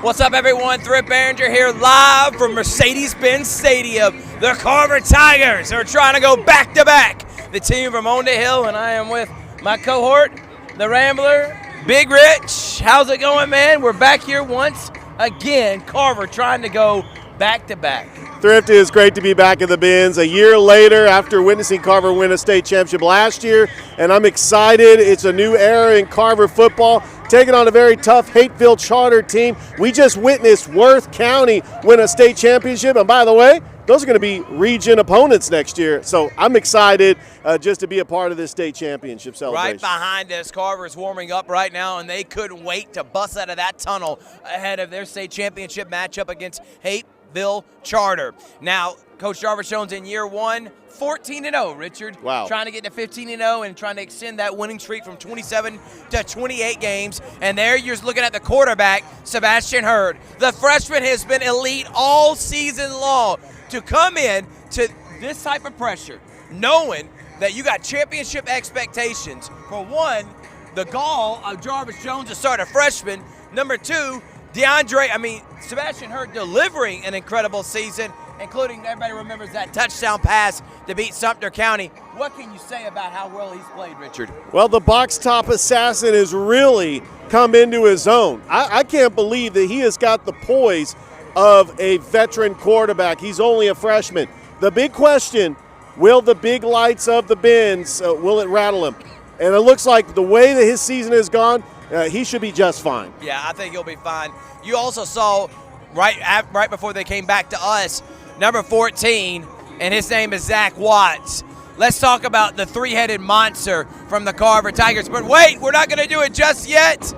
What's up, everyone? Thrift Behringer here live from Mercedes-Benz Stadium. The Carver Tigers are trying to go back-to-back. The team from On the Hill, and I am with my cohort, the Rambler, Big Rich. How's it going, man? We're back here once again. Carver trying to go back-to-back. Thrift, is great to be back in the Benz a year later after witnessing Carver win a state championship last year, and I'm excited. It's a new era in Carver football, taking on a very tough Hateville Charter team. We just witnessed Worth County win a state championship, and by the way, those are going to be region opponents next year. So I'm excited just to be a part of this state championship celebration. Right behind us, Carver's warming up right now, and they couldn't wait to bust out of that tunnel ahead of their state championship matchup against Hateville Charter. Now, Coach Jarvis Jones in year one, 14-0, Richard. Wow. Trying to get to 15-0 and trying to extend that winning streak from 27 to 28 games. And there you're looking at the quarterback, Sebastian Hurd. The freshman has been elite all season long. To come in to this type of pressure, knowing that you got championship expectations, for one, the gall of Jarvis Jones to start a freshman. Number two, Sebastian Hurd delivering an incredible season, including, everybody remembers that touchdown pass to beat Sumter County. What can you say about how well he's played, Richard? Well, the box top assassin has really come into his own. I can't believe that he has got the poise of a veteran quarterback. He's only a freshman. The big question, will the big lights of the Benz, will it rattle him? And it looks like the way that his season has gone, he should be just fine. Yeah, I think he'll be fine. You also saw right before they came back to us, number 14, and his name is Tay Watts. Let's talk about the three-headed monster from the Carver Tigers. But wait, we're not going to do it just yet.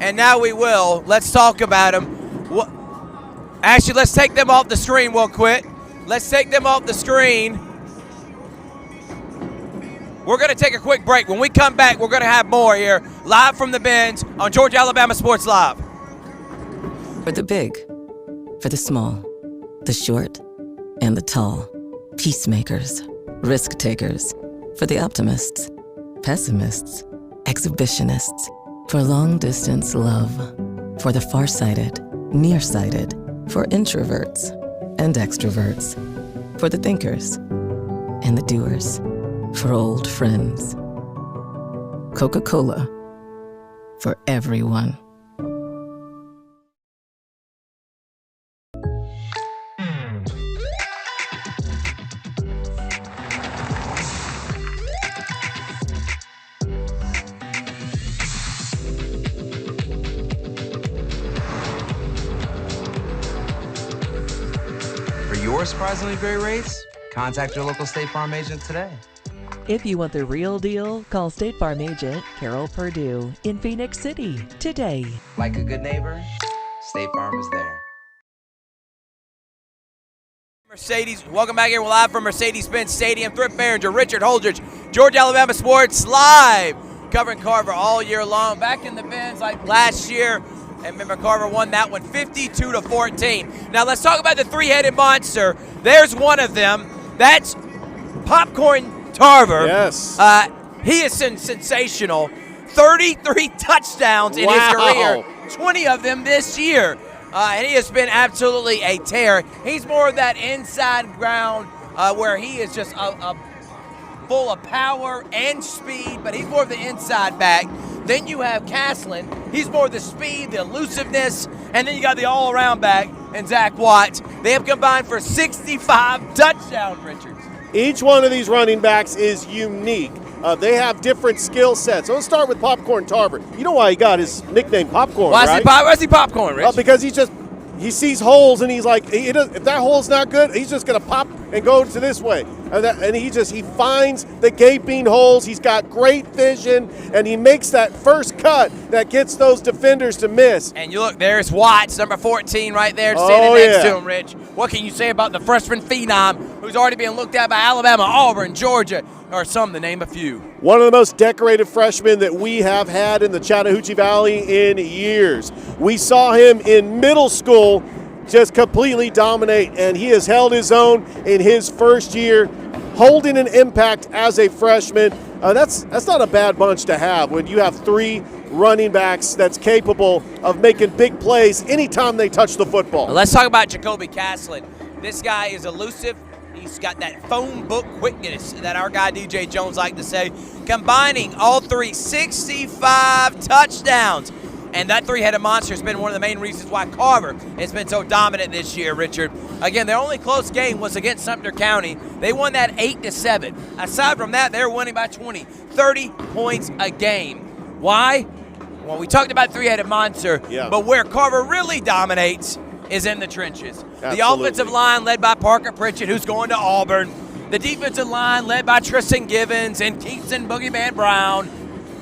And now we will. Let's talk about him. Actually, let's take them off the screen real quick. Let's take them off the screen. We're going to take a quick break. When we come back, we're going to have more here, live from the Benz on Georgia Alabama Sports Live. For the big, for the small, the short, and the tall. Peacemakers, risk takers. For the optimists, pessimists, exhibitionists. For long distance love. For the farsighted, nearsighted. For introverts and extroverts. For the thinkers and the doers. For old friends. Coca-Cola. For everyone. For your surprisingly great rates, contact your local State Farm agent today. If you want the real deal, call State Farm agent Carol Perdue in Phoenix City today. Like a good neighbor, State Farm is there. Mercedes, welcome back here. We're live from Mercedes-Benz Stadium. Thrift Behringer, Richard Holdridge, Georgia Alabama Sports Live, covering Carver all year long. Back in the Benz like last year. And remember, Carver won that one 52-14. Now let's talk about the three-headed monster. There's one of them. That's Popcorn Tarver. Yes. He is sensational. 33 touchdowns in his career, 20 of them this year. And he has been absolutely a tear. He's more of that inside ground where he is just full of power and speed, but he's more of the inside back. Then you have Caslin. He's more the speed, the elusiveness, and then you got the all-around back and Tay Watts. They have combined for 65 touchdowns, Richard. Each one of these running backs is unique. They have different skill sets. So let's start with Popcorn Tarver. You know why he got his nickname Popcorn, right? Why is he Popcorn, Rich? Because he sees holes and he's like, if that hole's not good, he's just going to pop and go to this way. And he finds the gaping holes. He's got great vision, and he makes that first cut that gets those defenders to miss. And you look, there's Watts, number 14 right there, standing next to him, Rich. What can you say about the freshman phenom who's already being looked at by Alabama, Auburn, Georgia, or some to name a few? One of the most decorated freshmen that we have had in the Chattahoochee Valley in years. We saw him in middle school just completely dominate, and he has held his own in his first year, holding an impact as a freshman. That's not a bad bunch to have when you have three running backs that's capable of making big plays anytime they touch the football. Let's talk about Jacoby Caslin. This guy is elusive. He's got that phone book quickness that our guy DJ Jones liked to say. Combining all three, 65 touchdowns. And that three-headed monster has been one of the main reasons why Carver has been so dominant this year, Richard. Again, their only close game was against Sumter County. They won that 8-7. Aside from that, they're winning by 20, 30 points a game. Why? Well, we talked about three-headed monster, but where Carver really dominates is in the trenches. Absolutely. The offensive line led by Parker Pritchett, who's going to Auburn. The defensive line led by Tristan Givens and Keaton Boogeyman Brown.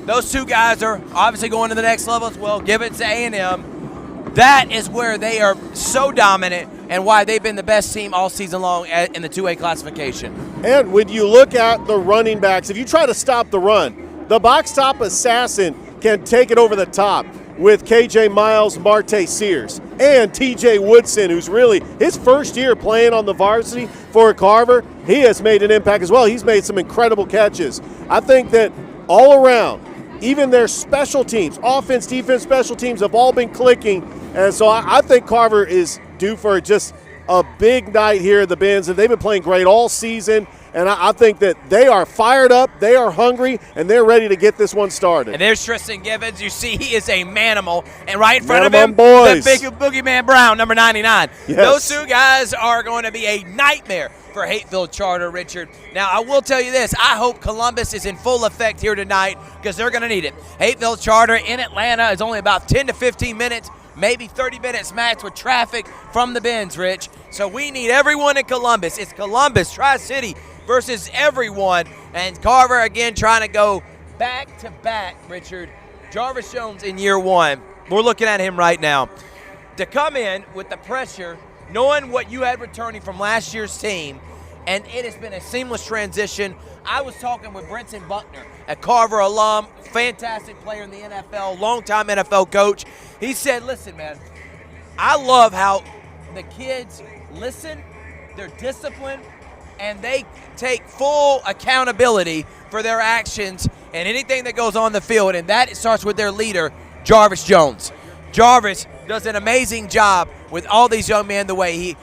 Those two guys are obviously going to the next level as well. Givens to A&M. That is where they are so dominant and why they've been the best team all season long in the 2A classification. And when you look at the running backs, if you try to stop the run, the box top assassin can take it over the top with KJ Miles, Marte Sears, and TJ Woodson, who's really his first year playing on the varsity for Carver. He has made an impact as well. He's made some incredible catches. I think that all around, even their special teams, offense, defense, special teams have all been clicking. And so I think Carver is due for just a big night here at the Benz. And they've been playing great all season. And I think that they are fired up, they are hungry, and they're ready to get this one started. And there's Tristan Givens. You see he is a manimal. And right in front of him, boys. the big Boogeyman Brown, number 99. Yes. Those two guys are going to be a nightmare for Hateville Charter, Richard. Now, I will tell you this. I hope Columbus is in full effect here tonight because they're going to need it. Hateville Charter in Atlanta is only about 10 to 15 minutes, maybe 30 minutes max with traffic from the Benz, Rich. So we need everyone in Columbus. It's Columbus, Tri-City versus everyone. And Carver, again, trying to go back-to-back, Richard. Jarvis Jones in year one. We're looking at him right now. To come in with the pressure, knowing what you had returning from last year's team, and it has been a seamless transition. I was talking with Brenton Buckner, a Carver alum, fantastic player in the NFL, longtime NFL coach. He said, listen, man, I love how the kids listen, they're disciplined, and they take full accountability for their actions and anything that goes on the field, and that starts with their leader, Jarvis Jones. Jarvis does an amazing job with all these young men, the way he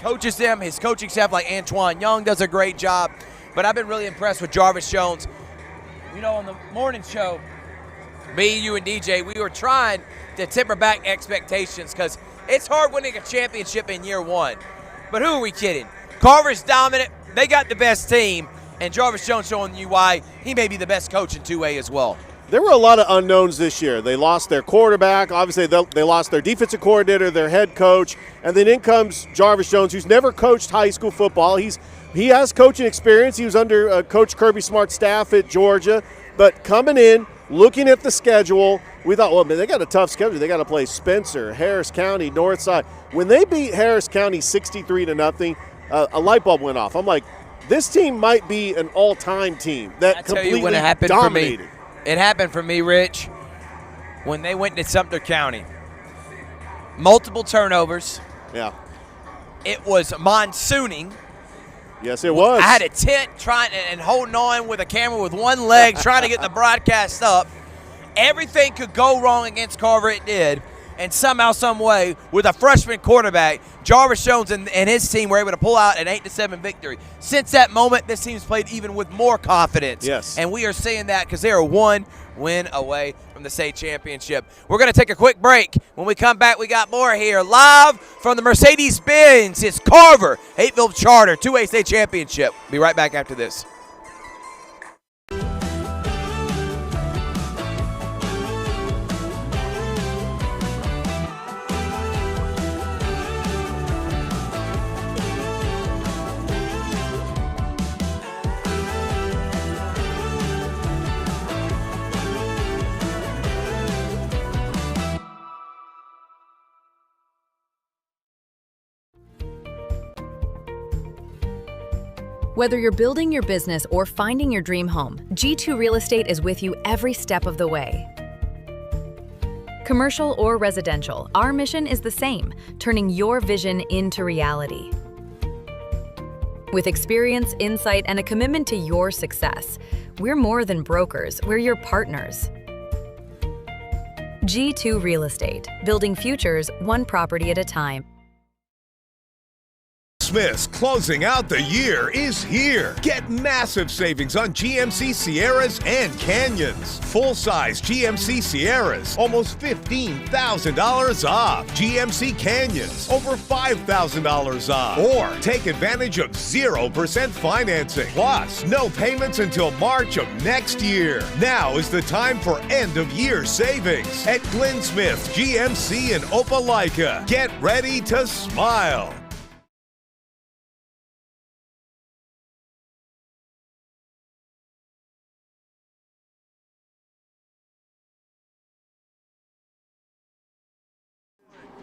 coaches them. His coaching staff, like Antoine Young, does a great job. But I've been really impressed with Jarvis Jones. You know, on the morning show, me, you, and DJ, we were trying to temper back expectations because it's hard winning a championship in year one. But who are we kidding? Carver's dominant. They got the best team. And Jarvis Jones showing you why he may be the best coach in 2A as well. There were a lot of unknowns this year. They lost their quarterback. Obviously, they lost their defensive coordinator, their head coach. And then in comes Jarvis Jones, who's never coached high school football. He has coaching experience. He was under Coach Kirby Smart's staff at Georgia. But coming in, looking at the schedule, we thought, well, man, they got a tough schedule. They got to play Spencer, Harris County, Northside. When they beat Harris County 63-0, a light bulb went off. I'm like, this team might be an all-time team that completely dominated. For me. It happened for me, Rich, when they went to Sumter County. Multiple turnovers. Yeah. It was monsooning. Yes, it was. I had a tent trying and holding on with a camera with one leg, trying to get the broadcast up. Everything could go wrong against Carver. It did. And somehow, some way, with a freshman quarterback, Jarvis Jones and his team were able to pull out an 8-7 victory. Since that moment, this team's played even with more confidence. Yes. And we are seeing that because they are one win away from the state championship. We're going to take a quick break. When we come back, we got more here. Live from the Mercedes-Benz, it's Carver, Hateville Charter, 2A state championship. Be right back after this. Whether you're building your business or finding your dream home, G2 Real Estate is with you every step of the way. Commercial or residential, our mission is the same, turning your vision into reality. With experience, insight, and a commitment to your success, we're more than brokers, we're your partners. G2 Real Estate, building futures one property at a time. Smith's closing out the year is here. Get massive savings on GMC Sierras and Canyons. Full-size GMC Sierras, almost $15,000 off. GMC Canyons, over $5,000 off. Or take advantage of 0% financing. Plus, no payments until March of next year. Now is the time for end-of-year savings at Glenn Smith GMC in Opelika. Get ready to smile.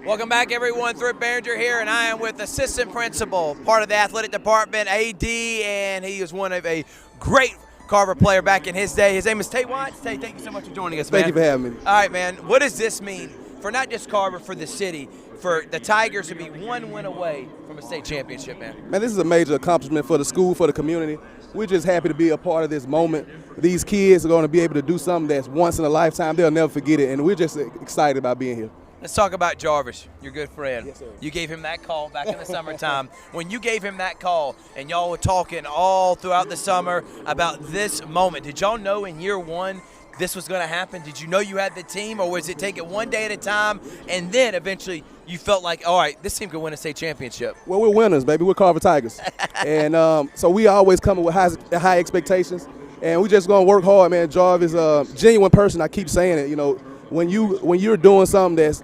Welcome back, everyone. Thrift Behringer here, and I am with assistant principal, part of the athletic department, AD, and he is one of a great Carver player back in his day. His name is Tay Watts. Tay, thank you so much for joining us, man. Thank you for having me. All right, man. What does this mean for not just Carver, for the city, for the Tigers to be one win away from a state championship, man? Man, this is a major accomplishment for the school, for the community. We're just happy to be a part of this moment. These kids are going to be able to do something that's once in a lifetime. They'll never forget it, and we're just excited about being here. Let's talk about Jarvis, your good friend. Yes, sir. You gave him that call back in the summertime. When you gave him that call and y'all were talking all throughout the summer about this moment, did y'all know in year one this was going to happen? Did you know you had the team, or was it take it one day at a time and then eventually you felt like, all right, this team could win a state championship? Well, we're winners, baby. We're Carver Tigers. And so we always come with high expectations, and we just going to work hard, man. Jarvis is a genuine person. I keep saying it, you know. When you're doing something that's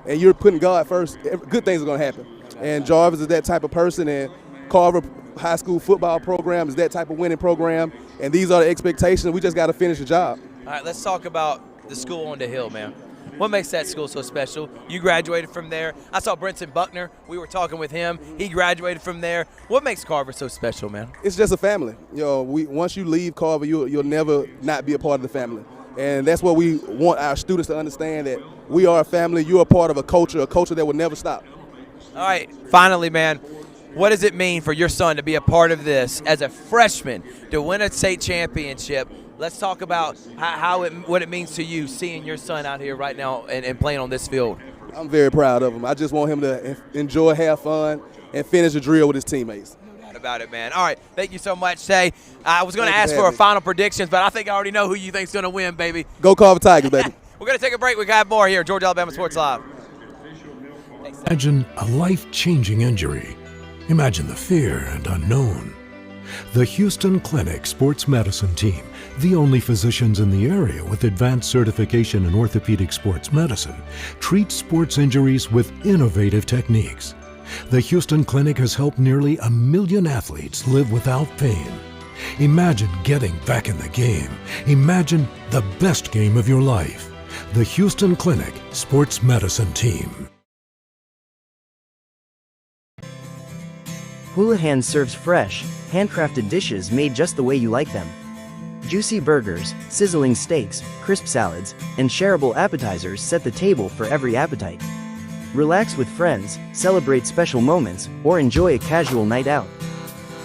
and you're putting God first, good things are going to happen. And Jarvis is that type of person, and Carver High School football program is that type of winning program. And these are the expectations. We just got to finish the job. All right, let's talk about the school on the hill, man. What makes that school so special? You graduated from there. I saw Brenton Buckner. We were talking with him. He graduated from there. What makes Carver so special, man? It's just a family. You know, once you leave Carver, you'll never not be a part of the family. And that's what we want our students to understand, that we are a family. You're a part of a culture that will never stop. All right, finally, man, what does it mean for your son to be a part of this as a freshman, to win a state championship? Let's talk about what it means to you seeing your son out here right now and playing on this field. I'm very proud of him. I just want him to enjoy, have fun, and finish the drill with his teammates. About it, man. All right, thank you so much, Tay. I was going to ask for a final predictions, but I think I already know who you think's going to win, baby. Go Carver Tigers, baby. We're going to take a break. We got more here, Georgia Alabama Sports Live. Imagine a life-changing injury. Imagine the fear and unknown. The Houston Clinic Sports Medicine Team, the only physicians in the area with advanced certification in orthopedic sports medicine, treats sports injuries with innovative techniques. The Houston Clinic has helped nearly 1 million athletes live without pain. Imagine getting back in the game. Imagine the best game of your life. The Houston Clinic Sports Medicine Team. Hula Hands serves fresh, handcrafted dishes made just the way you like them. Juicy burgers, sizzling steaks, crisp salads, and shareable appetizers set the table for every appetite. Relax with friends, celebrate special moments, or enjoy a casual night out.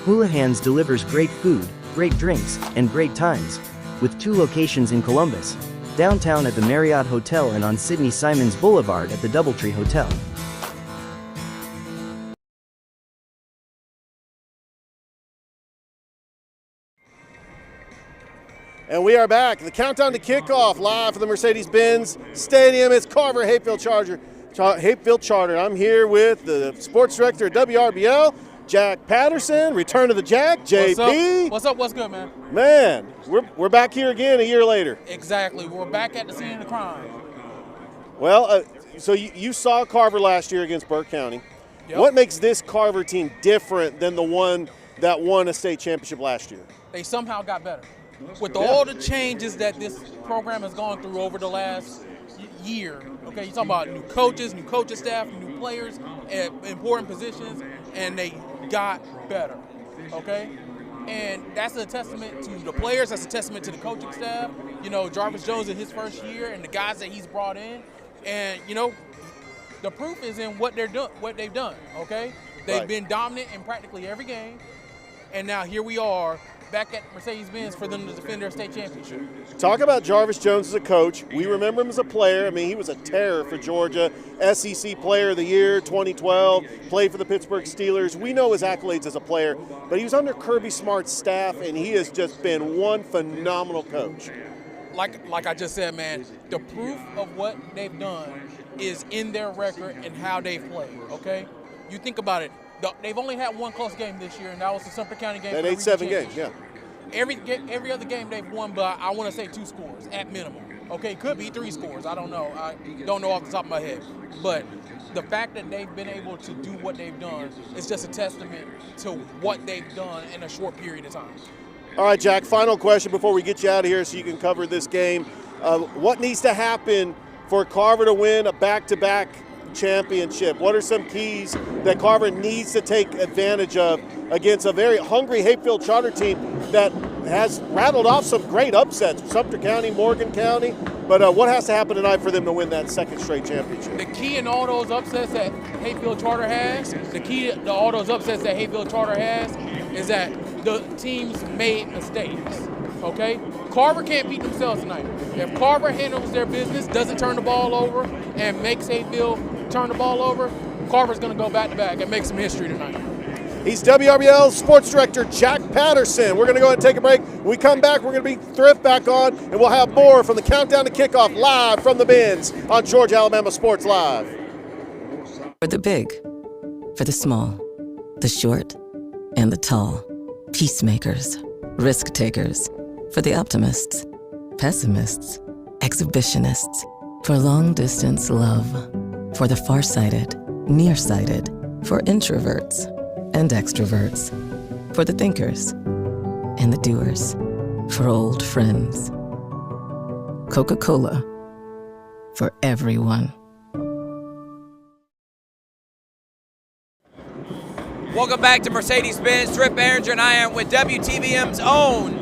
Hula Hands delivers great food, great drinks, and great times, with 2 locations in Columbus, downtown at the Marriott Hotel and on Sidney Simons Boulevard at the Doubletree Hotel. And we are back. The countdown to kickoff live from the Mercedes-Benz Stadium. It's Carver Hayfield Charter. I'm here with the sports director at WRBL, Jack Patterson. Return of the Jack, JP. What's up? What's good, man? Man, we're back here again a year later. Exactly. We're back at the scene of the crime. Well, so you saw Carver last year against Burke County. Yep. What makes this Carver team different than the one that won a state championship last year? They somehow got better. With all the changes that this program has gone through over the last year, okay, you're talking about new coaches, new coaching staff, new players at important positions, and they got better, okay? And that's a testament to the players, that's a testament to the coaching staff. You know, Jarvis Jones in his first year and the guys that he's brought in. And, you know, the proof is in what they've done, okay? They've been dominant in practically every game. And now here we are back at Mercedes-Benz for them to defend their state championship. Talk about Jarvis Jones as a coach. We remember him as a player. I mean, he was a terror for Georgia. SEC Player of the Year 2012, played for the Pittsburgh Steelers. We know his accolades as a player, but he was under Kirby Smart's staff, and he has just been one phenomenal coach. Like I just said, man, the proof of what they've done is in their record and how they've played, okay? You think about it. They've only had one close game this year, and that was the Sumter County game. That 8-7 game, yeah. Every other game they've won, but I want to say 2 scores at minimum. Okay, could be 3 scores. I don't know. I don't know off the top of my head. But the fact that they've been able to do what they've done is just a testament to what they've done in a short period of time. All right, Jack, final question before we get you out of here so you can cover this game. What needs to happen for Carver to win a back-to-back championship? What are some keys that Carver needs to take advantage of against a very hungry Hapeville Charter team that has rattled off some great upsets, Sumter County, Morgan County, but what has to happen tonight for them to win that second straight championship? The key in all those upsets that Hapeville Charter has, is that the teams made mistakes, okay? Carver can't beat themselves tonight. If Carver handles their business, doesn't turn the ball over, and makes Hapeville turn the ball over, Carver's going to go back-to-back and make some history tonight. He's WRBL Sports Director Jack Patterson. We're going to go ahead and take a break. When we come back, we're going to be Thrift back on, and we'll have more from the countdown to kickoff live from the Benz on Georgia Alabama Sports Live. For the big, for the small, the short, and the tall. Peacemakers, risk takers. For the optimists, pessimists, exhibitionists. For long distance love. For the farsighted, nearsighted. For introverts and extroverts. For the thinkers and the doers. For old friends. Coca-Cola. For everyone. Welcome back to Mercedes-Benz. Trip Behringer and I am with WTVM's own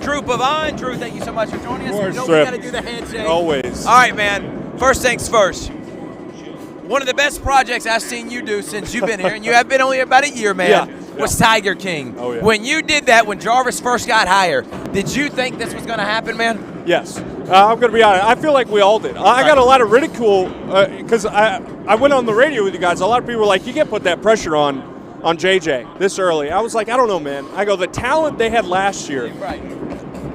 Drew Pavon. Drew, thank you so much for joining us. Of course, we got to do the handshake. Always. All right, man. First things first. One of the best projects I've seen you do since you've been here, and you have been only about a year, man, was Tiger King. Oh, yeah. When you did that, when Jarvis first got hired, did you think this was going to happen, man? Yes. I'm going to be honest. I feel like we all did. I got a lot of ridicule because I went on the radio with you guys. A lot of people were like, you can't put that pressure on JJ this early. I was like, I don't know, man. I go, the talent they had last year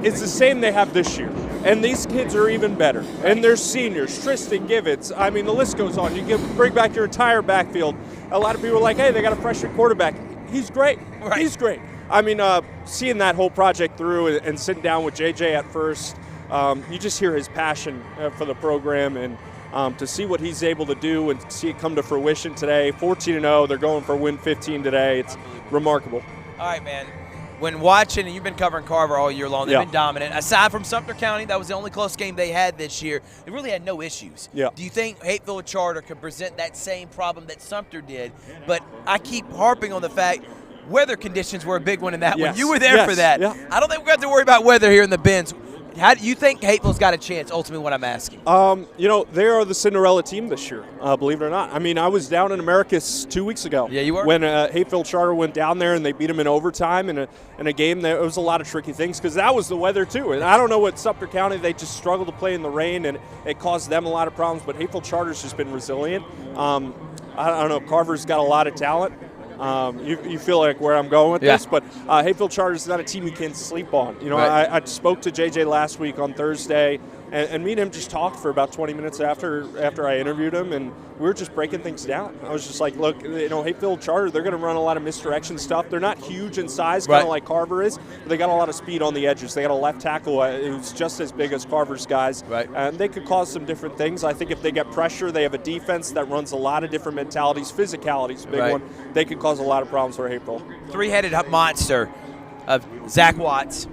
is the same they have this year. And these kids are even better. And they're seniors. Tristan Givitz. I mean, the list goes on. You can bring back your entire backfield. A lot of people are like, hey, they got a freshman quarterback. He's great. Right. He's great. I mean, seeing that whole project through and sitting down with JJ at first, you just hear his passion for the program, and to see what he's able to do and see it come to fruition today. 14-0, they're going for win 15 today. It's remarkable. All right, man. When watching, and you've been covering Carver all year long, they've been dominant. Aside from Sumter County, that was the only close game they had this year. They really had no issues. Yeah. Do you think Hapeville Charter could present that same problem that Sumter did? But I keep harping on the fact weather conditions were a big one in that one. You were there for that. Yeah. I don't think we're going to have to worry about weather here in the Benz. How do you think Hapeville's got a chance, ultimately, what I'm asking? You know, they are the Cinderella team this year, believe it or not. I mean, I was down in Americus 2 weeks ago. Yeah, you were? When Hapeville Charter went down there and they beat them in overtime in a game. There was a lot of tricky things because that was the weather, too. And I don't know what Sumter County, they just struggled to play in the rain, and it caused them a lot of problems. But Hapeville Charter's just been resilient. I don't know, Carver's got a lot of talent. You feel like where I'm going with this, but Hapeville Charter is not a team you can sleep on. You know, I spoke to JJ last week on Thursday, and me and him just talked for about 20 minutes after I interviewed him, and we were just breaking things down. I was just like, look, you know, Hapeville Charter, they're going to run a lot of misdirection stuff. They're not huge in size, kind of like Carver is, but they got a lot of speed on the edges. They got a left tackle who's just as big as Carver's guys, and they could cause some different things. I think if they get pressure, they have a defense that runs a lot of different mentalities. Physicality is a big one. They could cause a lot of problems for Hapeville. Three-headed monster of Zach Watts,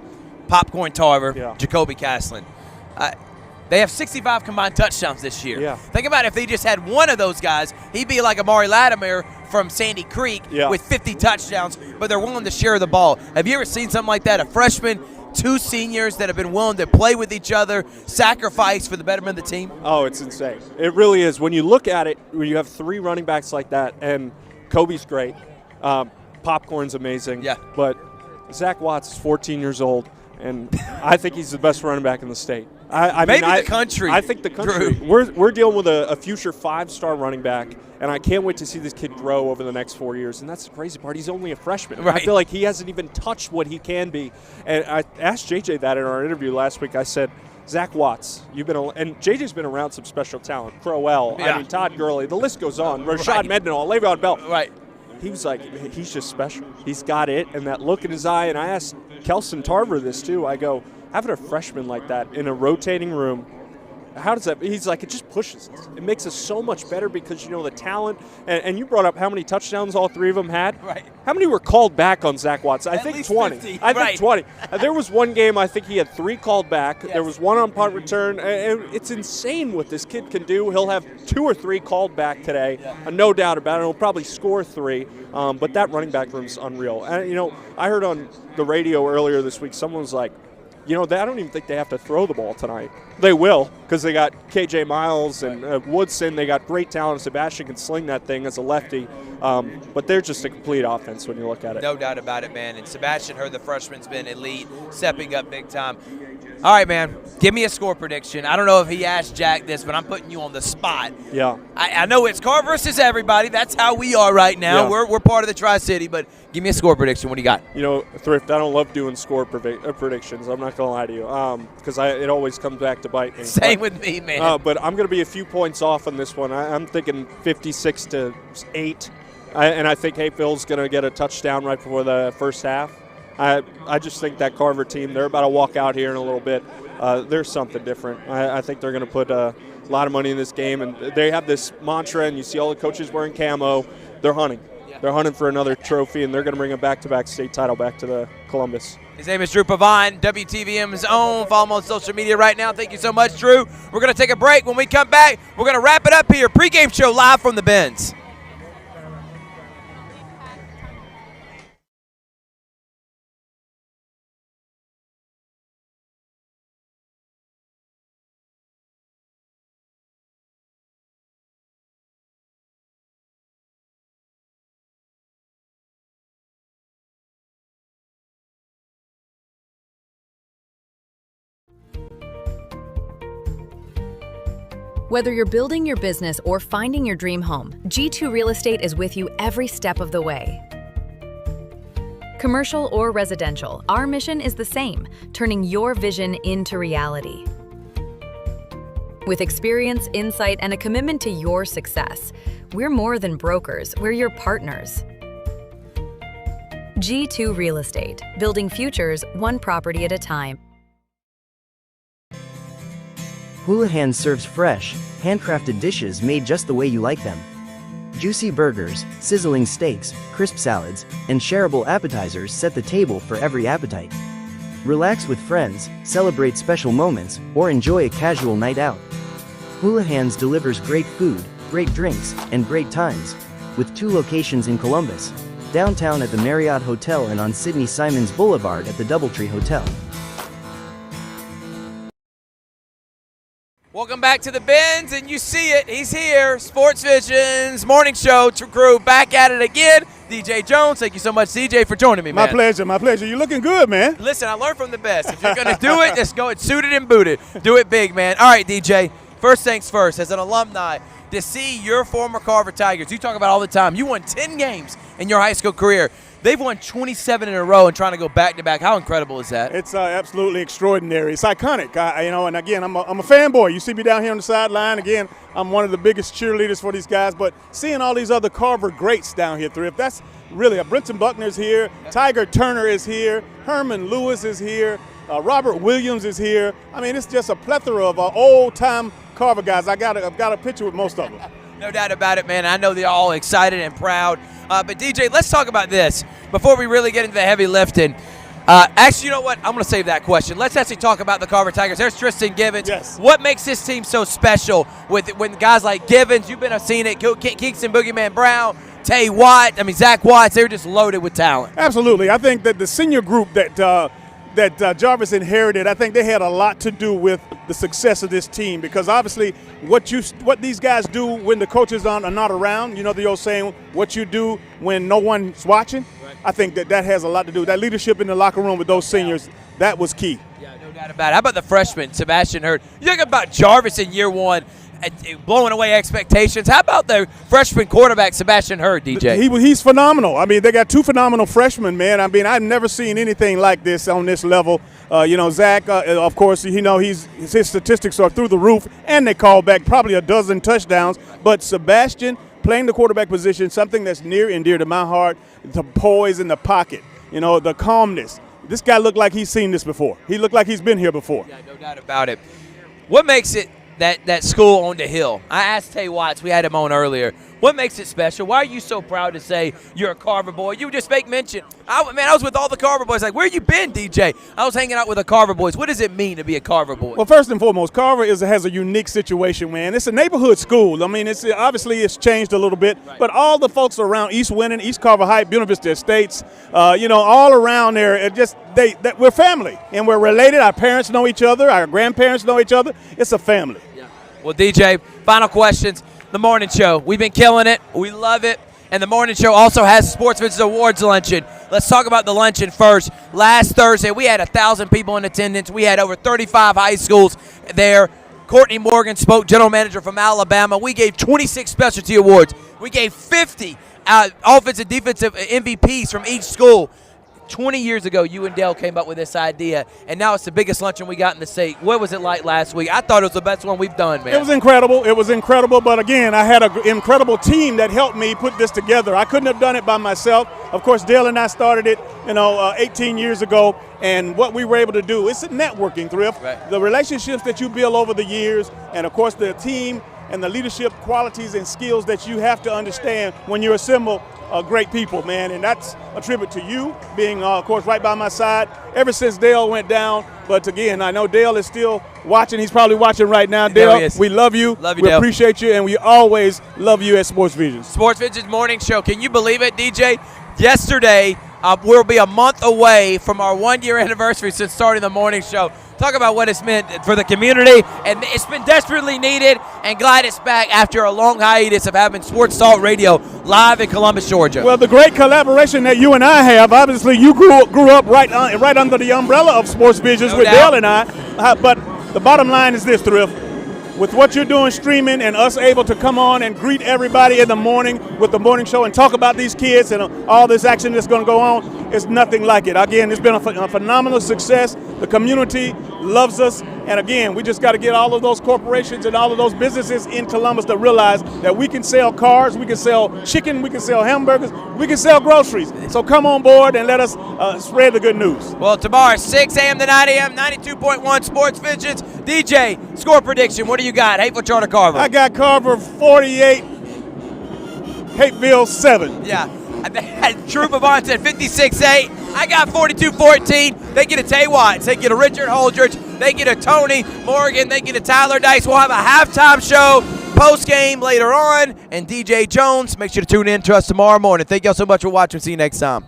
Popcorn Tarver, Jacoby Castlin. They have 65 combined touchdowns this year. Yeah. Think about if they just had one of those guys, he'd be like Amari Latimer from Sandy Creek with 50 touchdowns, but they're willing to share the ball. Have you ever seen something like that? A freshman, 2 seniors that have been willing to play with each other, sacrifice for the betterment of the team? Oh, it's insane. It really is. When you look at it, when you have 3 running backs like that, and Kobe's great, Popcorn's amazing, but Zach Watts is 14 years old, and I think he's the best running back in the state. Maybe the country. I think the country. We're dealing with a future 5-star running back, and I can't wait to see this kid grow over the next 4 years. And that's the crazy part. He's only a freshman. Right. I feel like he hasn't even touched what he can be. And I asked JJ that in our interview last week. I said, Zach Watts, and JJ's been around some special talent. Crowell, Todd Gurley, the list goes on. Rashad Mendenhall, Le'Veon Bell. Right. He was like, he's just special. He's got it, and that look in his eye. And I asked Kelson Tarver this too. I go, having a freshman like that in a rotating room, how does that? He's like, it just pushes us. It makes us so much better because, the talent. And you brought up how many touchdowns all three of them had. Right. How many were called back on Zach Watts? I think 20. 50. I think 20. There was one game I think he had 3 called back. Yes. There was 1 on punt return. And it's insane what this kid can do. He'll have 2 or 3 called back today. Yeah. No doubt about it. He'll probably score 3. But that running back room is unreal. And, I heard on the radio earlier this week, someone was like, I don't even think they have to throw the ball tonight. They will, because they got KJ Miles and Woodson. They got great talent. Sebastian can sling that thing as a lefty. But they're just a complete offense when you look at it. No doubt about it, man. And Sebastian Hurd, the freshman's been elite, stepping up big time. All right, man, give me a score prediction. I don't know if he asked Jack this, but I'm putting you on the spot. Yeah. I know it's Car versus everybody. That's how we are right now. Yeah. We're part of the Tri-City, but give me a score prediction. What do you got? Thrift, I don't love doing score predictions. I'm not going to lie to you because it always comes back to bite me. Same with me, man. But I'm going to be a few points off on this one. I'm thinking 56-8, and I think Hayfield's going to get a touchdown right before the first half. I just think that Carver team, they're about to walk out here in a little bit. There's something different. I think they're going to put a lot of money in this game, and they have this mantra, and you see all the coaches wearing camo. They're hunting. Yeah. They're hunting for another trophy, and they're going to bring a back-to-back state title back to the Columbus. His name is Drew Pavine, WTVM's own. Follow him on social media right now. Thank you so much, Drew. We're going to take a break. When we come back, we're going to wrap it up here. Pregame show live from the Benz. Whether you're building your business or finding your dream home, G2 Real Estate is with you every step of the way. Commercial or residential, our mission is the same, turning your vision into reality. With experience, insight, and a commitment to your success, we're more than brokers, we're your partners. G2 Real Estate, building futures one property at a time. Houlihan serves fresh, handcrafted dishes made just the way you like them. Juicy burgers, sizzling steaks, crisp salads, and shareable appetizers set the table for every appetite. Relax with friends, celebrate special moments, or enjoy a casual night out. Houlihan's delivers great food, great drinks, and great times, with 2 locations in Columbus, downtown at the Marriott Hotel and on Sidney Simons Boulevard at the Doubletree Hotel. Welcome back to the Benz, and you see it. He's here. Sports Vision's morning show crew back at it again. DJ Jones, thank you so much, DJ, for joining me, man. My pleasure, my pleasure. You're looking good, man. Listen, I learned from the best. If you're going to do it, just go it suited and booted. Do it big, man. All right, DJ, first things first, as an alumni, to see your former Carver Tigers, you talk about all the time, you won 10 games in your high school career. They've won 27 in a row and trying to go back-to-back. How incredible is that? It's absolutely extraordinary. It's iconic. And again, I'm a fanboy. You see me down here on the sideline. Again, I'm one of the biggest cheerleaders for these guys. But seeing all these other Carver greats down here, Thrift, that's really Brenton Buckner's here. Tiger Turner is here. Herman Lewis is here. Robert Williams is here. I mean, it's just a plethora of old-time Carver guys. I've got a picture with most of them. No doubt about it, man. I know they're all excited and proud. But, DJ, let's talk about this before we really get into the heavy lifting. Actually, you know what? I'm going to save that question. Let's actually talk about the Carver Tigers. There's Tristan Givens. Yes. What makes this team so special when guys like Givens, you've been seeing it, Kingston Boogeyman Brown, Tay Watts, Zach Watts, they're just loaded with talent. Absolutely. I think that the senior group that Jarvis inherited, I think they had a lot to do with the success of this team, because obviously what these guys do when the coaches are not around, you know the old saying, what you do when no one's watching. Right. I think that has a lot to do. That leadership in the locker room with those seniors, that was key. Yeah, no doubt about it. How about the freshman, Sebastian Hurd? You think about Jarvis in year one, blowing away expectations. How about the freshman quarterback, Sebastian Hurd, DJ? He's phenomenal. I mean, they got 2 phenomenal freshmen, man. I mean, I've never seen anything like this on this level. Zach, of course, his statistics are through the roof, and they call back probably a dozen touchdowns. But Sebastian, playing the quarterback position, something that's near and dear to my heart, the poise in the pocket, the calmness. This guy looked like he's seen this before. He looked like he's been here before. Yeah, no doubt about it. What makes it that school on the hill? I asked Tay Watts, we had him on earlier, what makes it special? Why are you so proud to say you're a Carver boy? You just make mention. I was with all the Carver boys. Like, where you been, DJ? I was hanging out with the Carver boys. What does it mean to be a Carver boy? Well, first and foremost, Carver has a unique situation, man. It's a neighborhood school. I mean, it's changed a little bit, but all the folks around East Winning, East Carver Heights, Buena Vista Estates, all around there, we're family and we're related. Our parents know each other. Our grandparents know each other. It's a family. Yeah. Well, DJ, final questions. The morning show. We've been killing it. We love it. And the morning show also has the Sports Visions Awards luncheon. Let's talk about the luncheon first. Last Thursday, we had 1,000 people in attendance. We had over 35 high schools there. Courtney Morgan spoke, general manager from Alabama. We gave 26 specialty awards. We gave 50 offensive, defensive MVPs from each school. 20 years ago, you and Dale came up with this idea, and now it's the biggest luncheon we got in the state. What was it like last week? I thought it was the best one we've done, man. It was incredible, but again, I had an incredible team that helped me put this together. I couldn't have done it by myself. Of course, Dale and I started it, 18 years ago, and what we were able to do, it's a networking, Thrift. Right. The relationships that you build over the years, and of course the team and the leadership qualities and skills that you have to understand when you assemble great people, man, and that's a tribute to you being, of course, right by my side ever since Dale went down. But again, I know Dale is still watching. He's probably watching right now. Dale, we love you. We Dale. Appreciate you, and we always love you at Sports Visions. Sports Visions Morning Show. Can you believe it, DJ? Yesterday, we'll be a month away from our 1-year anniversary since starting the morning show. Talk about what it's meant for the community, and it's been desperately needed, and glad it's back after a long hiatus of having Sports Talk Radio live in Columbus, Georgia. Well, the great collaboration that you and I have, obviously you grew up right under the umbrella of Sports Visions with Dale and I, but the bottom line is this, Thrift. With what you're doing streaming and us able to come on and greet everybody in the morning with the morning show and talk about these kids and all this action that's going to go on, it's nothing like it. Again, it's been a phenomenal success. The community loves us. And again, we just got to get all of those corporations and all of those businesses in Columbus to realize that we can sell cars, we can sell chicken, we can sell hamburgers, we can sell groceries. So come on board and let us spread the good news. Well, tomorrow, 6 a.m. to 9 a.m., 92.1 Sports Visions. DJ, score prediction. What do you got? Hateful Charter Carver. I got Carver 48, Hateville 7. Yeah. Drew Pavon said 56-8. I got 42-14. They get a Tay Watts. They get a Richard Holdridge. They get a Tony Morgan. They get a Tyler Dice. We'll have a halftime show post-game later on. And DJ Jones, make sure to tune in to us tomorrow morning. Thank y'all so much for watching. See you next time.